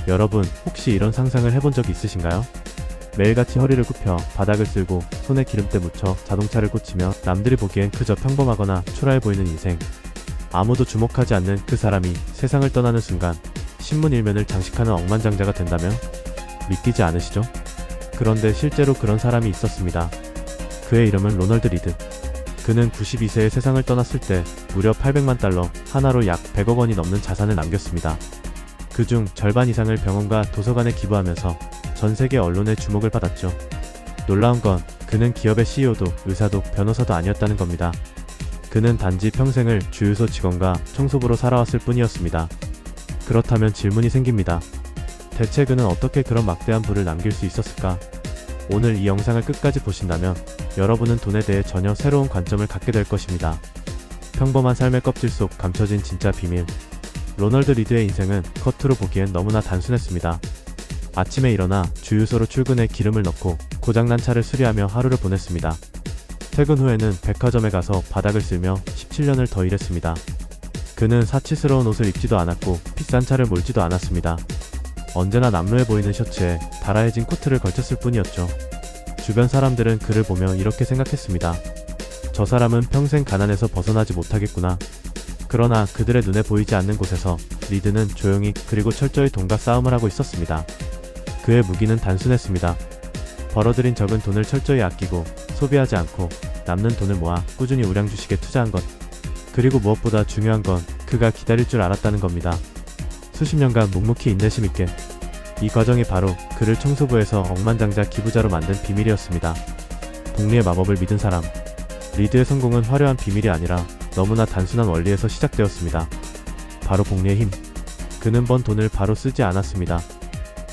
여러분, 혹시 이런 상상을 해본 적 있으신가요? 매일같이 허리를 굽혀 바닥을 쓸고 손에 기름때 묻혀 자동차를 고치며 남들이 보기엔 그저 평범하거나 초라해 보이는 인생. 아무도 주목하지 않는 그 사람이 세상을 떠나는 순간 신문 일면을 장식하는 억만장자가 된다면 믿기지 않으시죠? 그런데 실제로 그런 사람이 있었습니다. 그의 이름은 로널드 리드. 그는 92세에 세상을 떠났을 때 무려 800만 달러, 하나로 약 100억 원이 넘는 자산을 남겼습니다. 그중 절반 이상을 병원과 도서관에 기부하면서 전 세계 언론의 주목을 받았죠. 놀라운 건 그는 기업의 CEO도 의사도 변호사도 아니었다는 겁니다. 그는 단지 평생을 주유소 직원과 청소부로 살아왔을 뿐이었습니다. 그렇다면 질문이 생깁니다. 대체 그는 어떻게 그런 막대한 부를 남길 수 있었을까? 오늘 이 영상을 끝까지 보신다면 여러분은 돈에 대해 전혀 새로운 관점을 갖게 될 것입니다. 평범한 삶의 껍질 속 감춰진 진짜 비밀. 로널드 리드의 인생은 겉으로 보기엔 너무나 단순했습니다. 아침에 일어나 주유소로 출근해 기름을 넣고 고장난 차를 수리하며 하루를 보냈습니다. 퇴근 후에는 백화점에 가서 바닥을 쓸며 17년을 더 일했습니다. 그는 사치스러운 옷을 입지도 않았고 비싼 차를 몰지도 않았습니다. 언제나 남루해 보이는 셔츠에 다라해진 코트를 걸쳤을 뿐이었죠. 주변 사람들은 그를 보며 이렇게 생각했습니다. 저 사람은 평생 가난에서 벗어나지 못하겠구나. 그러나 그들의 눈에 보이지 않는 곳에서 리드는 조용히 그리고 철저히 돈과 싸움을 하고 있었습니다. 그의 무기는 단순했습니다. 벌어들인 적은 돈을 철저히 아끼고 소비하지 않고 남는 돈을 모아 꾸준히 우량주식에 투자한 것. 그리고 무엇보다 중요한 건 그가 기다릴 줄 알았다는 겁니다. 수십 년간 묵묵히 인내심 있게. 이 과정이 바로 그를 청소부에서 억만장자 기부자로 만든 비밀이었습니다. 복리의 마법을 믿은 사람. 리드의 성공은 화려한 비밀이 아니라 너무나 단순한 원리에서 시작되었습니다. 바로 복리의 힘. 그는 번 돈을 바로 쓰지 않았습니다.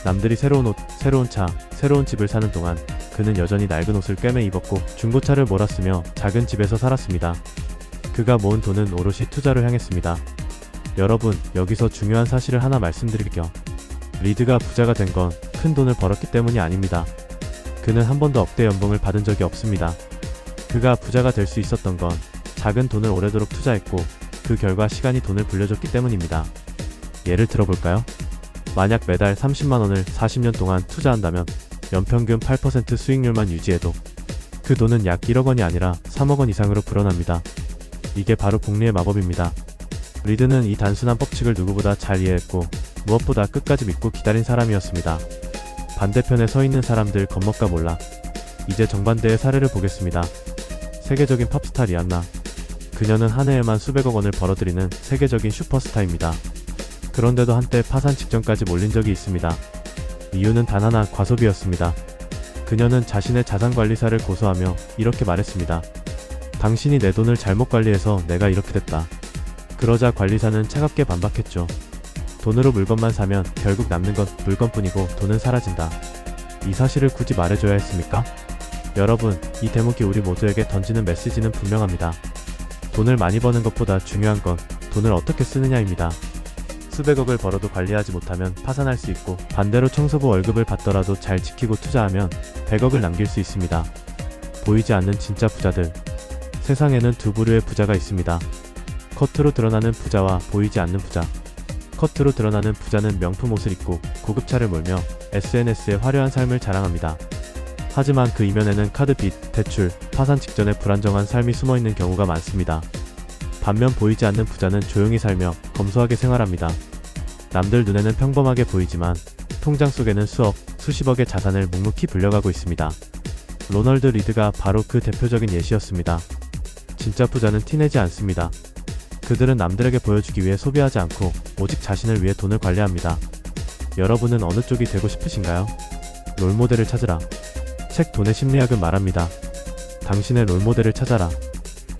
남들이 새로운 옷, 새로운 차, 새로운 집을 사는 동안 그는 여전히 낡은 옷을 꿰매 입었고 중고차를 몰았으며 작은 집에서 살았습니다. 그가 모은 돈은 오롯이 투자로 향했습니다. 여러분, 여기서 중요한 사실을 하나 말씀드릴게요. 리드가 부자가 된 건 큰 돈을 벌었기 때문이 아닙니다. 그는 한 번도 억대 연봉을 받은 적이 없습니다. 그가 부자가 될 수 있었던 건 작은 돈을 오래도록 투자했고 그 결과 시간이 돈을 불려줬기 때문입니다. 예를 들어볼까요? 만약 매달 30만 원을 40년 동안 투자한다면 연평균 8% 수익률만 유지해도 그 돈은 약 1억 원이 아니라 3억 원 이상으로 불어납니다. 이게 바로 복리의 마법입니다. 리드는 이 단순한 법칙을 누구보다 잘 이해했고 무엇보다 끝까지 믿고 기다린 사람이었습니다. 반대편에 서 있는 사람들 겁먹가 몰라. 이제 정반대의 사례를 보겠습니다. 세계적인 팝스타 리안나. 그녀는 한 해에만 수백억 원을 벌어들이는 세계적인 슈퍼스타입니다. 그런데도 한때 파산 직전까지 몰린 적이 있습니다. 이유는 단 하나, 과소비였습니다. 그녀는 자신의 자산관리사를 고소하며 이렇게 말했습니다. 당신이 내 돈을 잘못 관리해서 내가 이렇게 됐다. 그러자 관리사는 차갑게 반박했죠. 돈으로 물건만 사면 결국 남는 건 물건뿐이고 돈은 사라진다. 이 사실을 굳이 말해줘야 했습니까? 여러분, 이 대목이 우리 모두에게 던지는 메시지는 분명합니다. 돈을 많이 버는 것보다 중요한 건 돈을 어떻게 쓰느냐입니다. 수백억을 벌어도 관리하지 못하면 파산할 수 있고 반대로 청소부 월급을 받더라도 잘 지키고 투자하면 100억을 남길 수 있습니다. 보이지 않는 진짜 부자들. 세상에는 두 부류의 부자가 있습니다. 겉으로 드러나는 부자와 보이지 않는 부자. 겉으로 드러나는 부자는 명품 옷을 입고 고급차를 몰며 SNS에 화려한 삶을 자랑합니다. 하지만 그 이면에는 카드 빚, 대출, 파산 직전에 불안정한 삶이 숨어있는 경우가 많습니다. 반면 보이지 않는 부자는 조용히 살며 검소하게 생활합니다. 남들 눈에는 평범하게 보이지만 통장 속에는 수억, 수십억의 자산을 묵묵히 불려가고 있습니다. 로널드 리드가 바로 그 대표적인 예시였습니다. 진짜 부자는 티내지 않습니다. 그들은 남들에게 보여주기 위해 소비하지 않고 오직 자신을 위해 돈을 관리합니다. 여러분은 어느 쪽이 되고 싶으신가요? 롤모델을 찾으라. 책 돈의 심리학은 말합니다. 당신의 롤모델을 찾아라.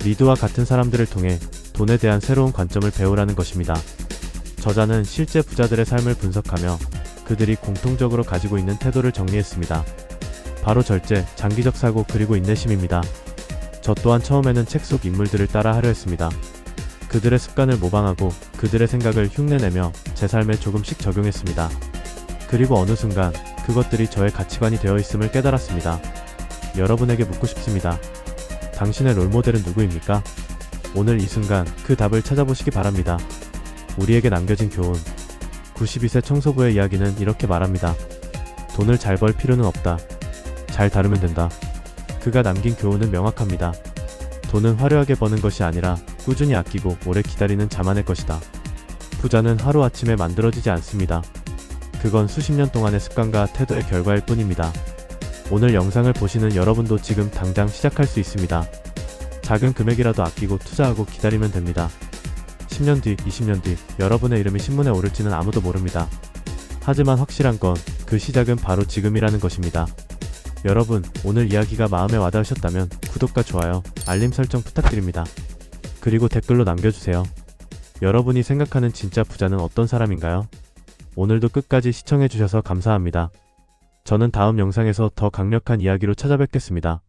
리드와 같은 사람들을 통해 돈에 대한 새로운 관점을 배우라는 것입니다. 저자는 실제 부자들의 삶을 분석하며 그들이 공통적으로 가지고 있는 태도를 정리했습니다. 바로 절제, 장기적 사고 그리고 인내심입니다. 저 또한 처음에는 책 속 인물들을 따라 하려 했습니다. 그들의 습관을 모방하고 그들의 생각을 흉내내며 제 삶에 조금씩 적용했습니다. 그리고 어느 순간 그것들이 저의 가치관이 되어 있음을 깨달았습니다. 여러분에게 묻고 싶습니다. 당신의 롤모델은 누구입니까? 오늘 이 순간 그 답을 찾아보시기 바랍니다. 우리에게 남겨진 교훈. 92세 청소부의 이야기는 이렇게 말합니다. 돈을 잘 벌 필요는 없다. 잘 다루면 된다. 그가 남긴 교훈은 명확합니다. 돈은 화려하게 버는 것이 아니라 꾸준히 아끼고 오래 기다리는 자만의 것이다. 부자는 하루아침에 만들어지지 않습니다. 그건 수십 년 동안의 습관과 태도의 결과일 뿐입니다. 오늘 영상을 보시는 여러분도 지금 당장 시작할 수 있습니다. 작은 금액이라도 아끼고 투자하고 기다리면 됩니다. 10년 뒤, 20년 뒤 여러분의 이름이 신문에 오를지는 아무도 모릅니다. 하지만 확실한 건 그 시작은 바로 지금이라는 것입니다. 여러분, 오늘 이야기가 마음에 와닿으셨다면 구독과 좋아요, 알림 설정 부탁드립니다. 그리고 댓글로 남겨주세요. 여러분이 생각하는 진짜 부자는 어떤 사람인가요? 오늘도 끝까지 시청해주셔서 감사합니다. 저는 다음 영상에서 더 강력한 이야기로 찾아뵙겠습니다.